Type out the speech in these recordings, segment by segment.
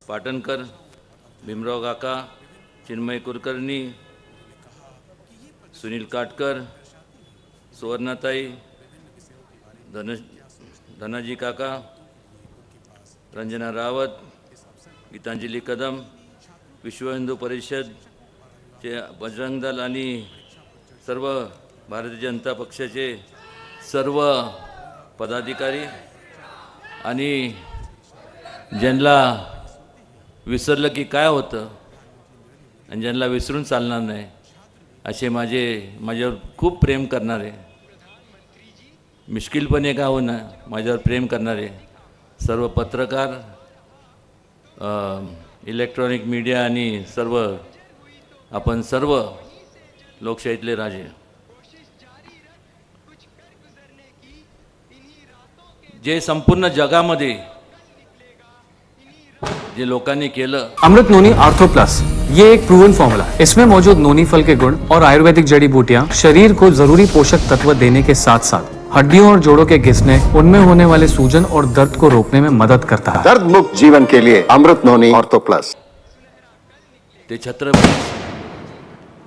पाटणकर, भीमराव काका, चिन्मय कुलकर्णी, सुनील काटकर, सुवर्णाताई, धनाजी काका, रंजना रावत, गीतांजली कदम, विश्व हिंदू परिषदचे बजरंग दल आणि सर्व भारतीय जनता पक्षाचे सर्व पदाधिकारी आणि ज्यांना विसरलं की काय होतं आणि ज्यांना विसरून चालणार नाही असे माझ्यावर खूप प्रेम करणारे, मिश्किलपणे का होईना माझ्यावर प्रेम करणारे सर्व पत्रकार, इलेक्ट्रॉनिक मीडिया आणि आपण सर्व लोकशाहीतले राजे, जे संपूर्ण जगामध्ये जे लोकांनी केलं। अमृत नोनी आर्थो प्लस ये एक प्रूवन फॉर्मूला है। इसमें मौजूद नोनी फल के गुण और आयुर्वेदिक जड़ी बूटियां शरीर को जरूरी पोषक तत्व देने के साथ साथ हड्डियों और जोड़ों के घिसने, उनमें होने वाले सूजन और दर्द को रोकने में मदद करता है। दर्द मुक्त जीवन के लिए अमृत नोनी आर्थो प्लस।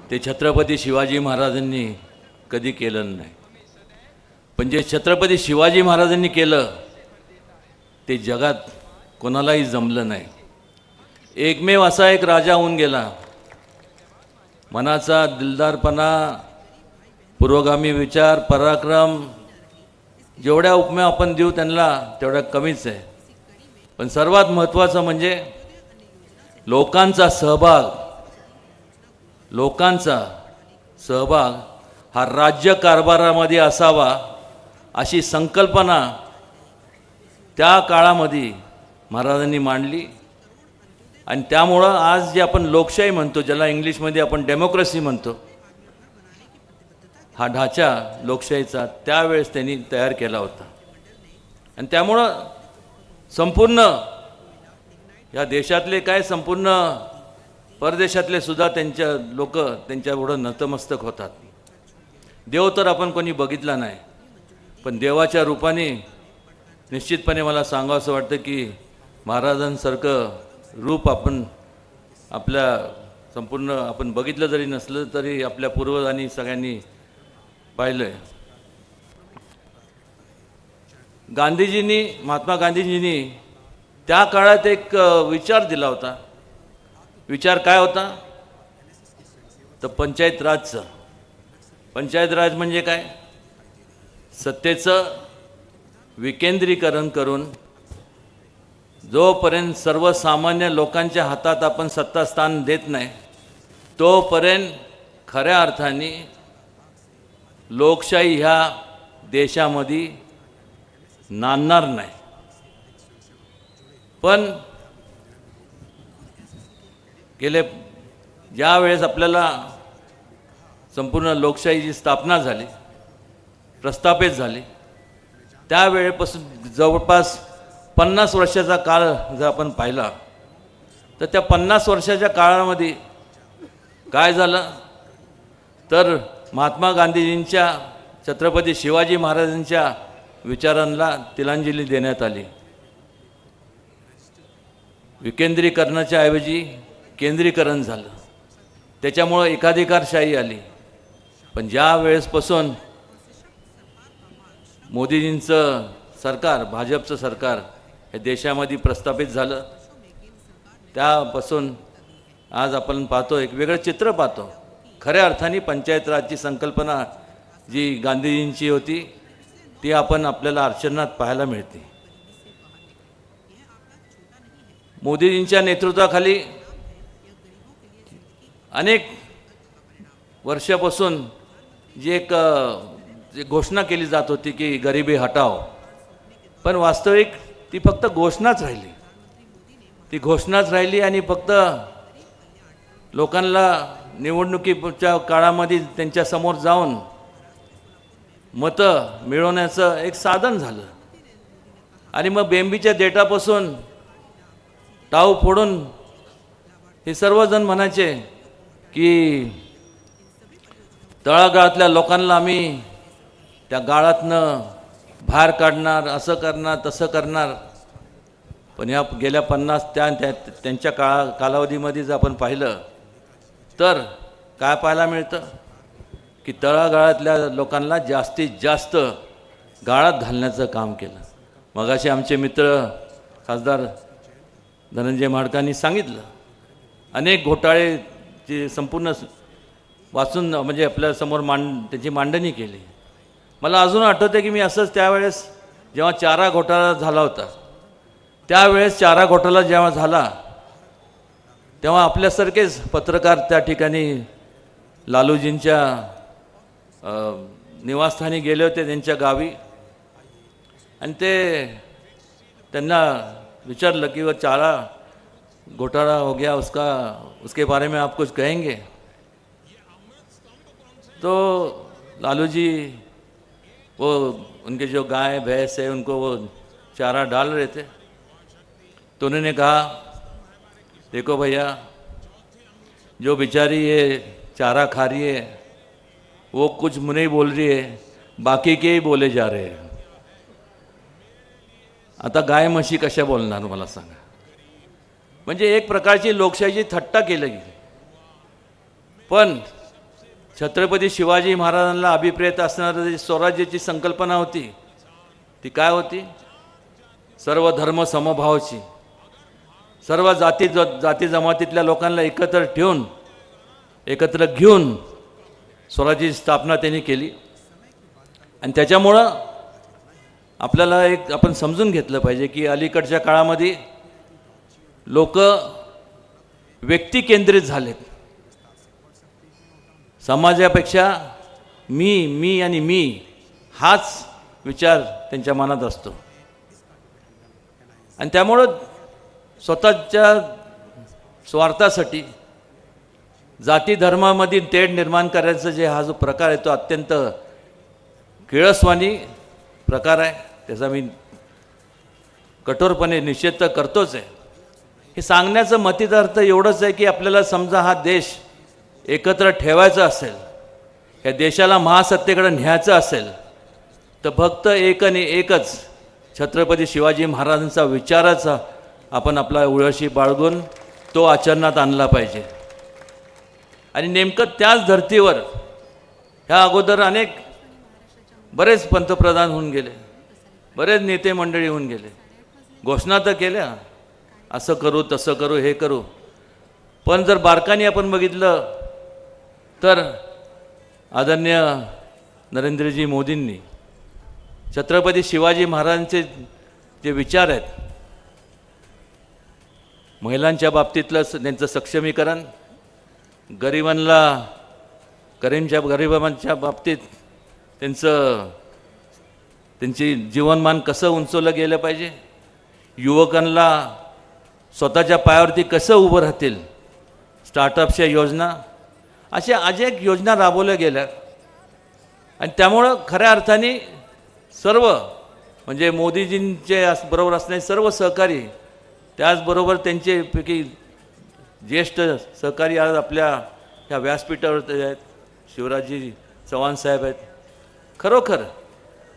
ते छत्रपती शिवाजी महाराजांनी कधी केलं नाही, पण जे छत्रपती शिवाजी महाराजांनी केलं ते जगात कोणालाही जमलं नाही। एकमेव असा एक राजा होऊन गेला, मनाचा दिलदारपणा, पुरोगामी विचार, पराक्रम, जेवढ्या उपमा आपण देऊ त्यांना तेवढ्या कमीच आहे। पण सर्वात महत्त्वाचं म्हणजे लोकांचा सहभाग हा राज्य कारभारामध्ये असावा अशी संकल्पना त्या काळामध्ये महाराजांनी मांडली आणि त्यामुळं आज जे आपण लोकशाही म्हणतो, ज्याला इंग्लिशमध्ये आपण डेमोक्रेसी म्हणतो, हा ढाचा लोकशाहीचा त्यावेळेस त्यांनी तयार केला होता। आणि त्यामुळं संपूर्ण या देशातले काय संपूर्ण परदेशातले सुद्धा लोक त्यांच्यापुढं नतमस्तक होतात। देव तर आपण कोणी बघितला नाही, पण देवाच्या रूपाने निश्चितपणे मला सांगावंसं वाटतं की महाराजांसारखं रूप आपल्या संपूर्ण आपण बघितलं जरी नसलं तरी आपल्या पूर्वजांनी सगळ्यांनी पाहिलंय। महात्मा गांधीजींनी त्या काळात एक विचार दिला होता। विचार काय होता तर पंचायत राज म्हणजे काय, सत्तेचं विकेंद्रीकरण करून जोपर्यंत सर्वसामान्य लोकांच्या हातात आपण सत्तास्थान देत नाही तोपर्यंत खऱ्या अर्थाने लोकशाही ह्या देशामध्ये नांदणार नाही। पण गेले ज्या वेळेस आपल्याला संपूर्ण लोकशाहीची स्थापना झाली, प्रस्थापित झाली, त्यावेळेपासून जवळपास 50 वर्षाचा काळ जर आपण पाहिला तर त्या 50 वर्षाच्या काळामध्ये काय झालं तर महात्मा गांधीजींच्या, छत्रपती शिवाजी महाराजांच्या विचारांना तिलांजली देण्यात आली। विकेंद्रीकरणाच्या ऐवजी केंद्रीकरण झालं, त्याच्यामुळं एकाधिकारशाही आली। पण ज्या वेळेसपासून मोदीजींचं सरकार, भाजपचं सरकार हे देशामध्ये प्रस्थापित झालं त्यापासून आज आपण पाहतो एक वेगळं चित्र पाहतो। खऱ्या अर्थाने पंचायत राजची संकल्पना जी गांधीजींची होती ती आपल्याला आचरणात पाहायला मिळते। मोदीजींच्या नेतृत्वाखाली अनेक वर्षापासून जी घोषणा केली जात होती की गरिबी हटाओ, पण वास्तविक ती फक्त घोषणाच राहिली आणि फक्त लोकांना निवडणुकीच्या काळामध्ये त्यांच्यासमोर जाऊन मतं मिळवण्याचं एक साधन झालं। आणि मग बेंबीच्या देठापासून टाऊ फोडून हे सर्वजण म्हणायचे की तळागाळातल्या लोकांना आम्ही त्या गाळातनं बाहेर काढणार, असं करणार, तसं करणार। पण या गेल्या 50 त्यांच्या कालावधीमध्ये जर आपण पाहिलं तर काय पाहायला मिळतं की तळागाळातल्या लोकांना जास्तीत जास्त गाळात घालण्याचं काम केलं. मगाशी आमचे मित्र खासदार धनंजय महाडकांनी सांगितलं, अनेक घोटाळेची संपूर्ण वाचून म्हणजे आपल्यासमोर त्याची मांडणी केली. मला अजून आठवतं की मी असंच त्यावेळेस जेव्हा चारा घोटाळा झाला होता, त्यावेळेस चारा घोटाळा जेव्हा झाला तेव्हा आपल्यासारखेच पत्रकार त्या ठिकाणी लालूजींच्या निवासस्थानी गेले होते, त्यांच्या गावी. आणि त्यांना विचारलं कि वो चारा घोटाला हो गया, उसके बारे में आप कुछ कहेंगे? तो लालू जी वो उनके जो गाय भैंस है उनको वो चारा डाल रहे थे, तो उन्होंने कहा देखो भैया, जो बेचारी ये चारा खा रही है वो कुछ नहीं बोल रही है, बाकी के ही बोले जा रहे हैं. आता गाय म्हशी कशा बोलणार मला सांगा. म्हणजे एक प्रकारची लोकशाहीची थट्टा केली गेली. पण छत्रपती शिवाजी महाराजांना अभिप्रेत असणारी जी स्वराज्याची संकल्पना होती ती काय होती? सर्व धर्म समभावाची, सर्व जाती जमातीतल्या लोकांना एकत्र ठेवून एकत्र घेऊन स्वराज्याची स्थापना त्यांनी केली. आणि त्याच्यामुळं आपल्याला एक आपण समजून घेतलं पाहिजे की अलीकडच्या काळामध्ये लोक व्यक्ती केंद्रित झालेत. समाजापेक्षा मी आणि मी हाच विचार त्यांच्या मनात असतो. आणि त्यामुळं स्वतःच्या स्वार्थासाठी जाती धर्मामध्ये तेढ निर्माण करायचं जे हा जो प्रकार आहे तो अत्यंत किळसवाणी प्रकार आहे. त्याचा मी कठोरपणे निषेध तर करतोच आहे. हे सांगण्याचं मतित अर्थ एवढंच आहे की आपल्याला समजा हा देश एकत्र ठेवायचा असेल, या देशाला महासत्तेकडे न्यायचं असेल तर फक्त एक आणि एकच छत्रपती शिवाजी महाराजांचा विचाराचा आपण आपला उळशी बाळगून तो आचरणात आणला पाहिजे. आणि नेमकं त्याच धर्तीवर ह्या अगोदर बरेच पंतप्रधान होऊन गेले, बरेच नेते मंडळी होऊन गेले, घोषणा तर केल्या असं करू तसं करू हे करू. पण जर बारकाने आपण बघितलं तर आदरणीय नरेंद्रजी मोदींनी छत्रपती शिवाजी महाराजांचे जे विचार आहेत, महिलांच्या बाबतीतलं त्यांचं सक्षमीकरण, गरिबांच्या बाबतीत त्यांची जीवनमान कसं उंचवलं गेलं पाहिजे, युवकांना स्वतःच्या पायावरती कसं उभं राहतील, स्टार्टअपच्या योजना, अशा अनेक योजना राबवल्या गेल्या. आणि त्यामुळं खऱ्या अर्थाने सर्व म्हणजे मोदीजींचे बरोबर असणारे सर्व सहकारी, त्याचबरोबर त्यांचेपैकी ज्येष्ठ सहकारी आज आपल्या ह्या व्यासपीठावर आहेत, शिवराजजी चव्हाण साहेब आहेत. खरोखर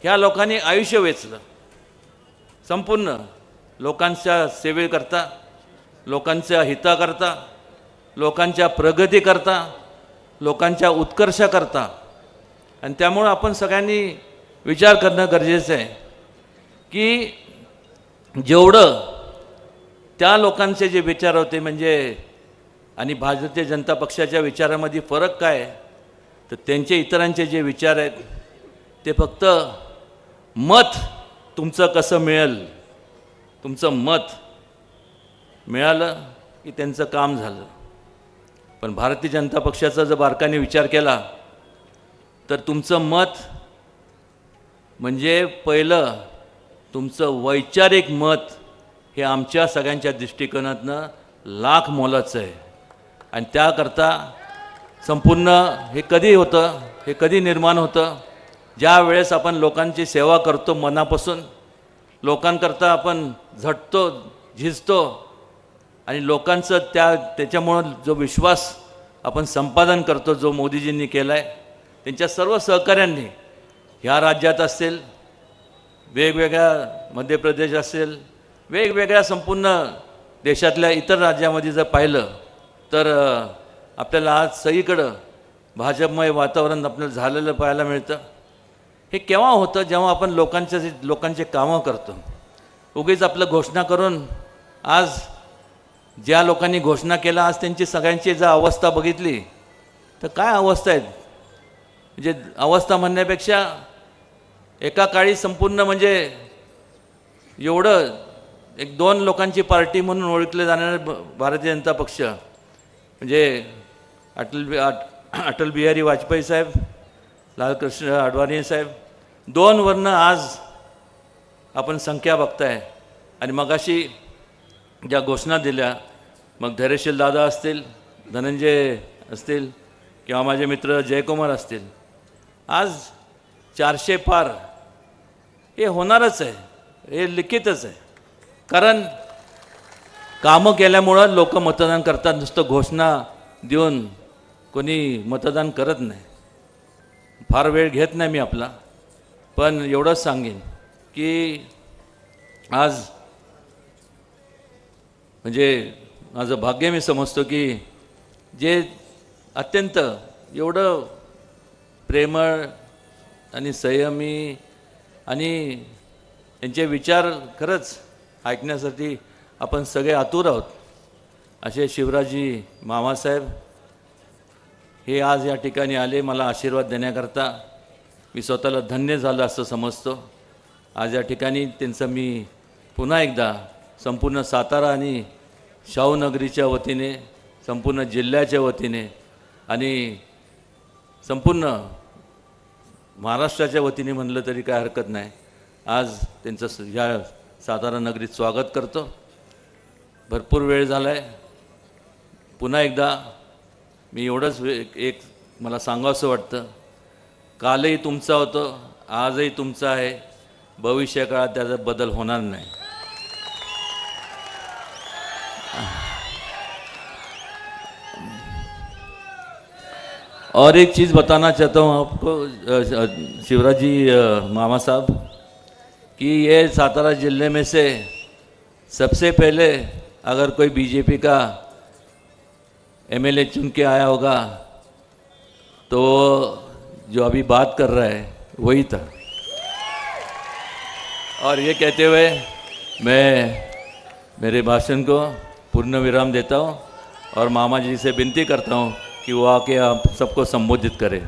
ह्या लोकांनी आयुष्य वेचलं संपूर्ण लोकांच्या सेवेकरता, लोकांच्या हिताकरता, लोकांच्या प्रगतीकरता, लोकांच्या उत्कर्षाकरता. आणि त्यामुळं आपण सगळ्यांनी विचार करणं गरजेचं आहे की जेवढं त्या लोकांचे जे विचार होते म्हणजे आणि भारतीय जनता पक्षाच्या विचारामध्ये फरक काय आहे, तर त्यांचे इतरांचे जे विचार आहेत ते फक्त मत तुमचं कसं मिळेल, तुमचं मत मिळालं की त्यांचं काम झालं. पण भारतीय जनता पक्षाचा जर बारकाने विचार केला तर तुमचं मत म्हणजे पहिलं तुमचं वैचारिक मत हे आमच्या सगळ्यांच्या दृष्टिकोनातनं लाख मोलाचं आहे. आणि त्याकरता संपूर्ण हे कधी होतं, हे कधी निर्माण होतं, ज्या वेळेस आपण लोकांची सेवा करतो मनापासून, लोकांकरता आपण झटतो झिजतो आणि लोकांचं त्याच्यामुळं जो विश्वास आपण संपादन करतो जो मोदीजींनी केला आहे, त्यांच्या सर्व सहकाऱ्यांनी ह्या राज्यात असेल, वेगवेगळ्या मध्य प्रदेश असेल, वेगवेगळ्या संपूर्ण देशातल्या इतर राज्यामध्ये जर पाहिलं तर आपल्याला आज सगळीकडं भाजपमय वातावरण आपल्याला झालेलं पाहायला मिळतं. हे केव्हा होतं? जेव्हा आपण लोकांचे कामं करतो. उगीच आपलं घोषणा करून आज ज्या लोकांनी घोषणा केला आज त्यांची सगळ्यांची जर अवस्था बघितली तर काय अवस्था आहेत. म्हणजे अवस्था म्हणण्यापेक्षा एका काळी संपूर्ण म्हणजे एवढं 1-2 लोकांची पार्टी म्हणून ओळखले जाणारे भारतीय जनता पक्ष म्हणजे अटल बिहारी वाजपेयी साहेब, लालकृष्ण अडवाणी साहेब, 2 वरनं आज आपण संख्या बघताय. आणि मगाशी ज्या घोषणा दिल्या, मग धैर्यशील दादा असतील, धनंजय असतील किंवा माझे मित्र जयकुमार असतील, आज 400 पार हे होणारच आहे, हे लिखितच आहे. कारण कामं केल्यामुळं लोक मतदान करतात. नुसतं घोषणा देऊन कोणी मतदान करत नाही. फार वेळ घेत नाही मी आपला, पण एवढंच सांगेन की आज म्हणजे माझं भाग्य मी समजतो की जे अत्यंत एवढं प्रेमळ आणि संयमी आणि त्यांचे विचार खरंच ऐकण्यासाठी आपण सगळे आतुर आहोत असे शिवराजी मामासाहेब हे आज या ठिकाणी आले मला आशीर्वाद देण्याकरता. मी स्वतःला धन्य झालं असं समजतो. आज या ठिकाणी त्यांचं मी पुन्हा एकदा संपूर्ण सातारा आणि शाहूनगरीच्या वतीने, संपूर्ण जिल्ह्याच्या वतीने आणि संपूर्ण महाराष्ट्राच्या वतीने म्हणलं तरी काय हरकत नाही, आज त्यांचं ह्या सातारा नगरीत स्वागत करतो. भरपूर वेळ झाला आहे. पुन्हा एकदा मी एवढंच एक मला सांगावंसं वाटतं, कालही तुमचा होतं, आजही तुमचा आहे, भविष्य काळात त्याचा बदल होणार नाही. और एक चीज़ बताना चाहता हूँ आपको शिवराज जी मामा साहब कि ये सातारा जिले में से सबसे पहले अगर कोई बीजेपी का एमएलए चुन के आया होगा तो जो अभी बात कर रहा है वही था. और ये कहते हुए मैं मेरे भाषण को पूर्ण विराम देता हूँ और मामा जी से विनती करता हूँ कि वो आके आप सबको संबोधित करें.